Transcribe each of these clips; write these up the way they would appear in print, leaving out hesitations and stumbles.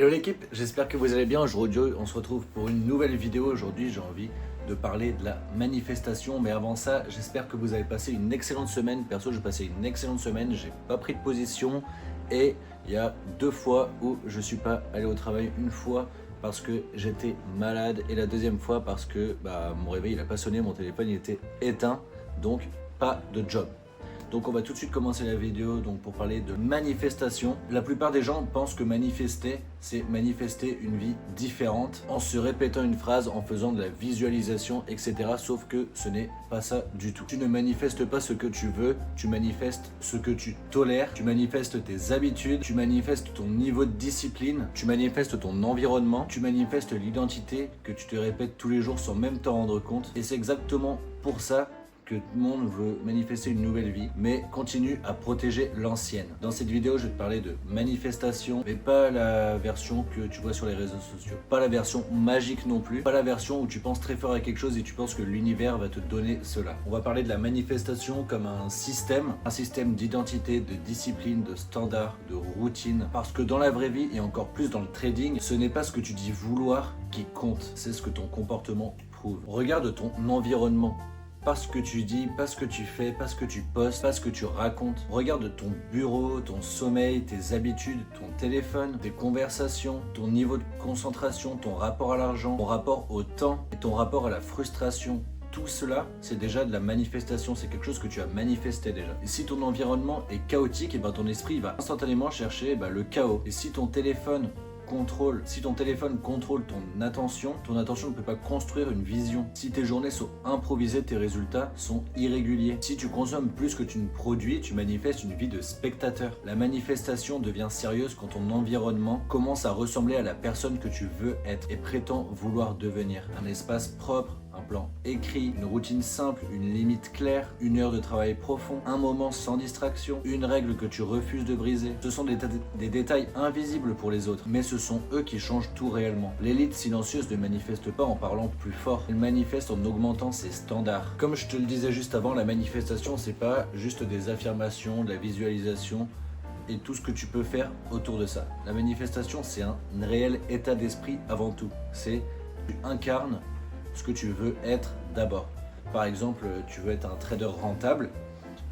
Hello l'équipe, j'espère que vous allez bien. Aujourd'hui, on se retrouve pour une nouvelle vidéo. Aujourd'hui, j'ai envie de parler de la manifestation. Mais avant ça, j'espère que vous avez passé une excellente semaine. Perso, j'ai passé une excellente semaine. J'ai pas pris de position. Et il y a 2 fois où je suis pas allé au travail. Une fois parce que j'étais malade. Et la deuxième fois parce que mon réveil il a pas sonné. Mon téléphone il était éteint. Donc pas de job. Donc on va tout de suite commencer la vidéo pour parler de manifestation. La plupart des gens pensent que manifester, c'est manifester une vie différente en se répétant une phrase, en faisant de la visualisation, etc. Sauf que ce n'est pas ça du tout. Tu ne manifestes pas ce que tu veux, tu manifestes ce que tu tolères, tu manifestes tes habitudes, tu manifestes ton niveau de discipline, tu manifestes ton environnement, tu manifestes l'identité que tu te répètes tous les jours sans même t'en rendre compte. Et c'est exactement pour ça que tout le monde veut manifester une nouvelle vie, mais continue à protéger l'ancienne. Dans cette vidéo, je vais te parler de manifestation, mais pas la version que tu vois sur les réseaux sociaux. Pas la version magique non plus, pas la version où tu penses très fort à quelque chose et tu penses que l'univers va te donner cela. On va parler de la manifestation comme un système d'identité, de discipline, de standard, de routine. Parce que dans la vraie vie et encore plus dans le trading, ce n'est pas ce que tu dis vouloir qui compte, c'est ce que ton comportement prouve. Regarde ton environnement. Pas ce que tu dis, pas ce que tu fais, pas ce que tu postes, pas ce que tu racontes. Regarde ton bureau, ton sommeil, tes habitudes, ton téléphone, tes conversations, ton niveau de concentration, ton rapport à l'argent, ton rapport au temps et ton rapport à la frustration. Tout cela, c'est déjà de la manifestation, c'est quelque chose que tu as manifesté déjà. Et si ton environnement est chaotique, et ton esprit va instantanément chercher le chaos. Et si ton téléphone contrôle ton attention ne peut pas construire une vision. Si tes journées sont improvisées, tes résultats sont irréguliers. Si tu consommes plus que tu ne produis, tu manifestes une vie de spectateur. La manifestation devient sérieuse quand ton environnement commence à ressembler à la personne que tu veux être et prétend vouloir devenir. Un espace propre, un plan écrit, une routine simple, une limite claire, une heure de travail profond, un moment sans distraction, une règle que tu refuses de briser. Ce sont des détails invisibles pour les autres, mais ce sont eux qui changent tout réellement. L'élite silencieuse ne manifeste pas en parlant plus fort, elle manifeste en augmentant ses standards. Comme je te le disais juste avant, la manifestation c'est pas juste des affirmations, de la visualisation et tout ce que tu peux faire autour de ça. La manifestation c'est un réel état d'esprit avant tout. C'est tu incarnes ce que tu veux être d'abord. Par exemple, tu veux être un trader rentable,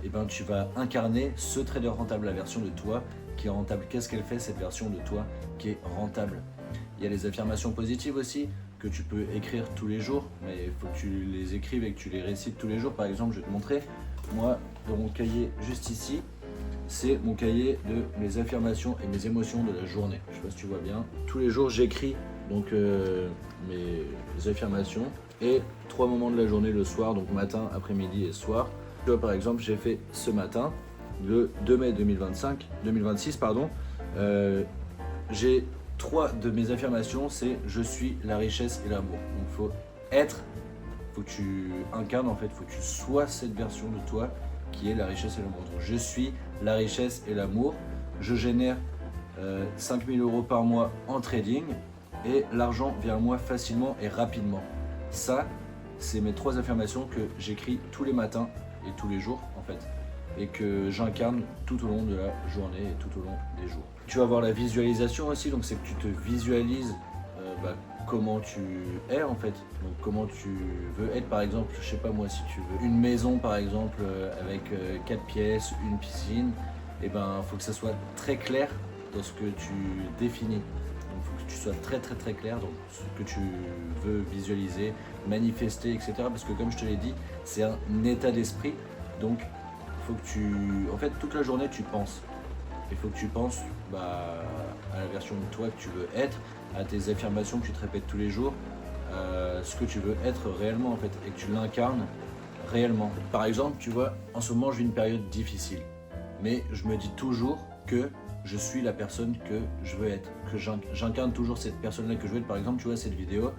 et tu vas incarner ce trader rentable, la version de toi qui est rentable. Qu'est-ce qu'elle fait cette version de toi qui est rentable? Il y a les affirmations positives aussi que tu peux écrire tous les jours, mais il faut que tu les écrives et que tu les récites tous les jours. Par exemple, je vais te montrer, moi, dans mon cahier juste ici, c'est mon cahier de mes affirmations et mes émotions de la journée. Je sais pas si tu vois bien. Tous les jours, j'écris mes affirmations et 3 moments de la journée le soir, donc matin, après-midi et soir. Tu vois, par exemple, j'ai fait ce matin, le 2 mai 2026, j'ai 3 de mes affirmations, c'est je suis la richesse et l'amour. Donc faut que tu incarnes en fait, faut que tu sois cette version de toi qui est la richesse et l'amour. Donc je suis la richesse et l'amour, je génère 5 000 € par mois en trading et l'argent vient à moi facilement et rapidement. Ça, c'est mes 3 affirmations que j'écris tous les matins et tous les jours en fait, et que j'incarne tout au long de la journée et tout au long des jours. Tu vas voir la visualisation aussi, donc c'est que tu te visualises comment tu es en fait, donc comment tu veux être. Par exemple, je sais pas moi, si tu veux une maison par exemple avec 4 pièces, une piscine, faut que ça soit très clair dans ce que tu définis. Donc il faut que tu sois très clair dans ce que tu veux visualiser, manifester, etc. Parce que comme je te l'ai dit, c'est un état d'esprit, donc il faut que en fait toute la journée tu penses. Il faut que tu penses à la version de toi que tu veux être, à tes affirmations que tu te répètes tous les jours, ce que tu veux être réellement en fait, et que tu l'incarnes réellement. Par exemple, tu vois, en ce moment je vis une période difficile, mais je me dis toujours que je suis la personne que je veux être, que j'incarne toujours cette personne-là que je veux être. Par exemple, tu vois, cette vidéo,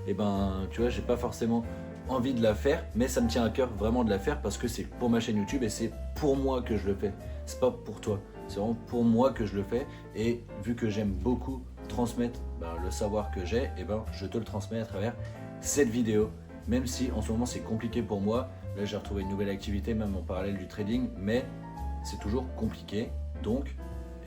tu vois, j'ai pas forcément envie de la faire, mais ça me tient à cœur vraiment de la faire parce que c'est pour ma chaîne YouTube et c'est pour moi que je le fais. C'est pas pour toi, c'est vraiment pour moi que je le fais. Et vu que j'aime beaucoup transmettre le savoir que j'ai, je te le transmets à travers cette vidéo. Même si en ce moment c'est compliqué pour moi, là j'ai retrouvé une nouvelle activité, même en parallèle du trading, mais c'est toujours compliqué. Donc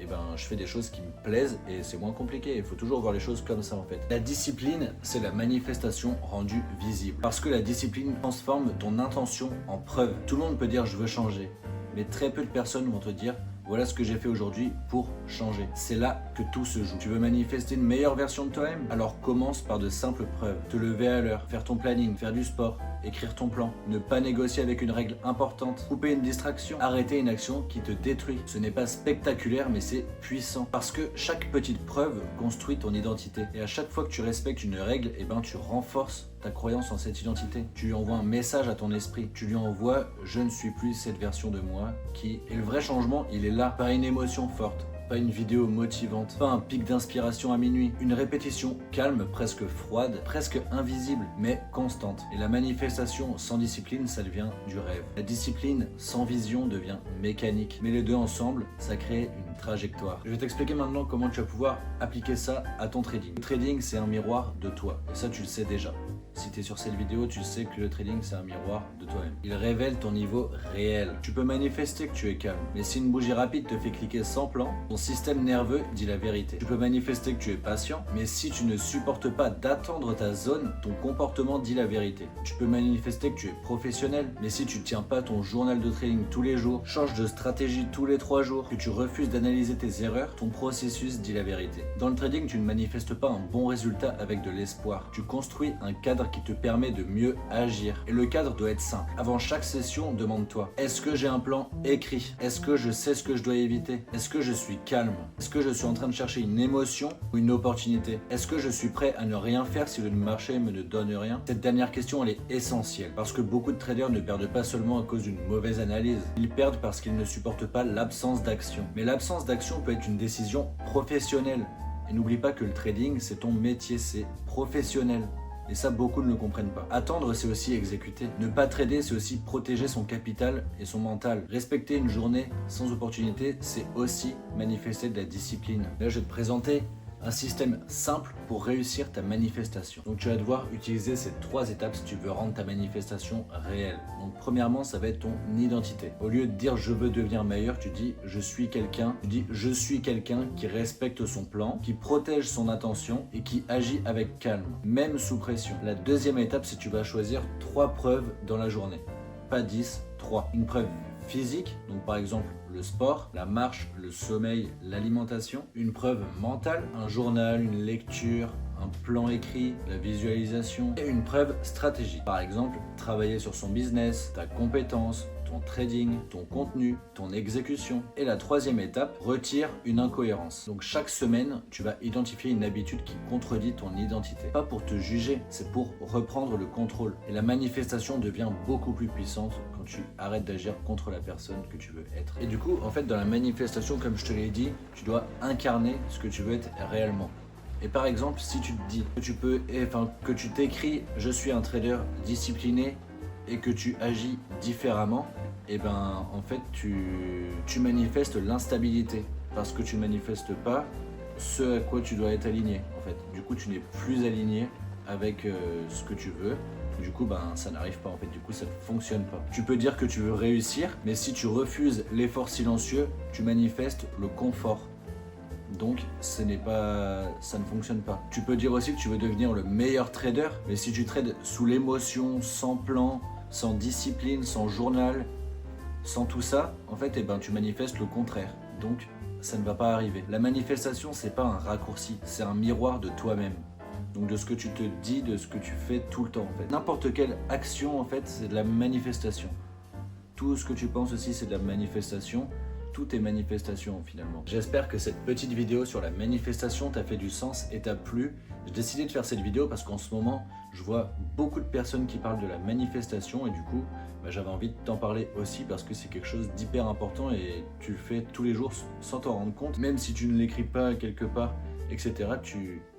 eh ben, je fais des choses qui me plaisent et c'est moins compliqué. Il faut toujours voir les choses comme ça en fait. La discipline, c'est la manifestation rendue visible. Parce que la discipline transforme ton intention en preuve. Tout le monde peut dire je veux changer, mais très peu de personnes vont te dire voilà ce que j'ai fait aujourd'hui pour changer. C'est là que tout se joue. Tu veux manifester une meilleure version de toi-même? Alors commence par de simples preuves. Te lever à l'heure, faire ton planning, faire du sport, écrire ton plan, ne pas négocier avec une règle importante, couper une distraction, arrêter une action qui te détruit. Ce n'est pas spectaculaire mais c'est puissant. Parce que chaque petite preuve construit ton identité. Et à chaque fois que tu respectes une règle, eh ben, tu renforces ta croyance en cette identité. Tu lui envoies un message à ton esprit. Tu lui envoies « je ne suis plus cette version de moi qui… » Et le vrai changement, il est là. Pas une émotion forte, pas une vidéo motivante, pas un pic d'inspiration à minuit. Une répétition calme, presque froide, presque invisible, mais constante. Et la manifestation sans discipline, ça devient du rêve. La discipline sans vision devient mécanique. Mais les deux ensemble, ça crée une trajectoire. Je vais t'expliquer maintenant comment tu vas pouvoir appliquer ça à ton trading. Le trading, c'est un miroir de toi. Et ça, tu le sais déjà. Si tu es sur cette vidéo, tu sais que le trading, c'est un miroir de toi-même. Il révèle ton niveau réel. Tu peux manifester que tu es calme. Mais si une bougie rapide te fait cliquer sans plan, ton système nerveux dit la vérité. Tu peux manifester que tu es patient. Mais si tu ne supportes pas d'attendre ta zone, ton comportement dit la vérité. Tu peux manifester que tu es professionnel. Mais si tu ne tiens pas ton journal de trading tous les jours, change de stratégie tous les 3 jours, que tu refuses d'analyser tes erreurs, ton processus dit la vérité. Dans le trading, tu ne manifestes pas un bon résultat avec de l'espoir. Tu construis un cadre qui te permet de mieux agir. Et le cadre doit être simple. Avant chaque session, demande-toi, est-ce que j'ai un plan écrit? Est-ce que je sais ce que je dois éviter? Est-ce que je suis calme? Est-ce que je suis en train de chercher une émotion ou une opportunité? Est-ce que je suis prêt à ne rien faire si le marché me ne donne rien? Cette dernière question, elle est essentielle parce que beaucoup de traders ne perdent pas seulement à cause d'une mauvaise analyse. Ils perdent parce qu'ils ne supportent pas l'absence d'action. Mais l'absence d'action peut être une décision professionnelle. Et n'oublie pas que le trading, c'est ton métier, c'est professionnel. Et ça, beaucoup ne le comprennent pas. Attendre, c'est aussi exécuter. Ne pas trader, c'est aussi protéger son capital et son mental. Respecter une journée sans opportunité, c'est aussi manifester de la discipline. Là, je vais te présenter un système simple pour réussir ta manifestation. Donc tu vas devoir utiliser ces 3 étapes si tu veux rendre ta manifestation réelle. Donc premièrement, ça va être ton identité. Au lieu de dire je veux devenir meilleur, tu dis je suis quelqu'un. Tu dis je suis quelqu'un qui respecte son plan, qui protège son attention et qui agit avec calme, même sous pression. La deuxième étape, c'est que tu vas choisir 3 preuves dans la journée. Pas 10, 3. Une preuve physique, donc par exemple le sport, la marche, le sommeil, l'alimentation. Une preuve mentale, un journal, une lecture, un plan écrit, la visualisation. Et une preuve stratégique, par exemple travailler sur son business, ta compétence, ton trading, ton contenu, ton exécution. Et la 3e étape, retire une incohérence. Donc chaque semaine, tu vas identifier une habitude qui contredit ton identité. Pas pour te juger, c'est pour reprendre le contrôle. Et la manifestation devient beaucoup plus puissante quand tu arrêtes d'agir contre la personne que tu veux être. Et du coup, en fait, dans la manifestation, comme je te l'ai dit, tu dois incarner ce que tu veux être réellement. Et par exemple, si tu te dis que tu t'écris « Je suis un trader discipliné » et que tu agis différemment, et ben en fait tu manifestes l'instabilité parce que tu manifestes pas ce à quoi tu dois être aligné en fait. Du coup tu n'es plus aligné avec ce que tu veux. Du coup ça n'arrive pas en fait, du coup ça ne fonctionne pas. Tu peux dire que tu veux réussir, mais si tu refuses l'effort silencieux, tu manifestes le confort. Donc ça ne fonctionne pas. Tu peux dire aussi que tu veux devenir le meilleur trader, mais si tu trades sous l'émotion, sans plan, sans discipline, sans journal, sans tout ça, en fait tu manifestes le contraire. Donc ça ne va pas arriver. La manifestation, c'est pas un raccourci, c'est un miroir de toi-même. Donc de ce que tu te dis, de ce que tu fais tout le temps en fait. N'importe quelle action en fait, c'est de la manifestation. Tout ce que tu penses aussi, c'est de la manifestation. Tout est manifestation finalement. J'espère que cette petite vidéo sur la manifestation t'a fait du sens et t'a plu. J'ai décidé de faire cette vidéo parce qu'en ce moment, je vois beaucoup de personnes qui parlent de la manifestation et du coup, j'avais envie de t'en parler aussi parce que c'est quelque chose d'hyper important et tu le fais tous les jours sans t'en rendre compte. Même si tu ne l'écris pas quelque part, etc.,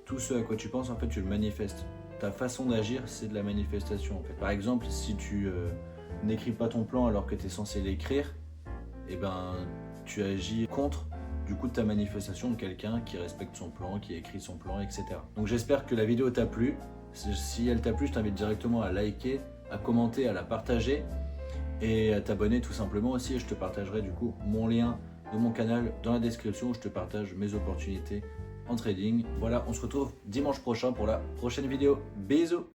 tout ce à quoi tu penses, en fait, tu le manifestes. Ta façon d'agir, c'est de la manifestation. En fait. Par exemple, si tu n'écris pas ton plan alors que tu es censé l'écrire, tu agis contre du coup de ta manifestation de quelqu'un qui respecte son plan, qui écrit son plan, etc. Donc j'espère que la vidéo t'a plu. Si elle t'a plu, je t'invite directement à liker, à commenter, à la partager et à t'abonner tout simplement aussi. Et je te partagerai du coup mon lien de mon canal dans la description où je te partage mes opportunités en trading. Voilà, on se retrouve dimanche prochain pour la prochaine vidéo. Bisous!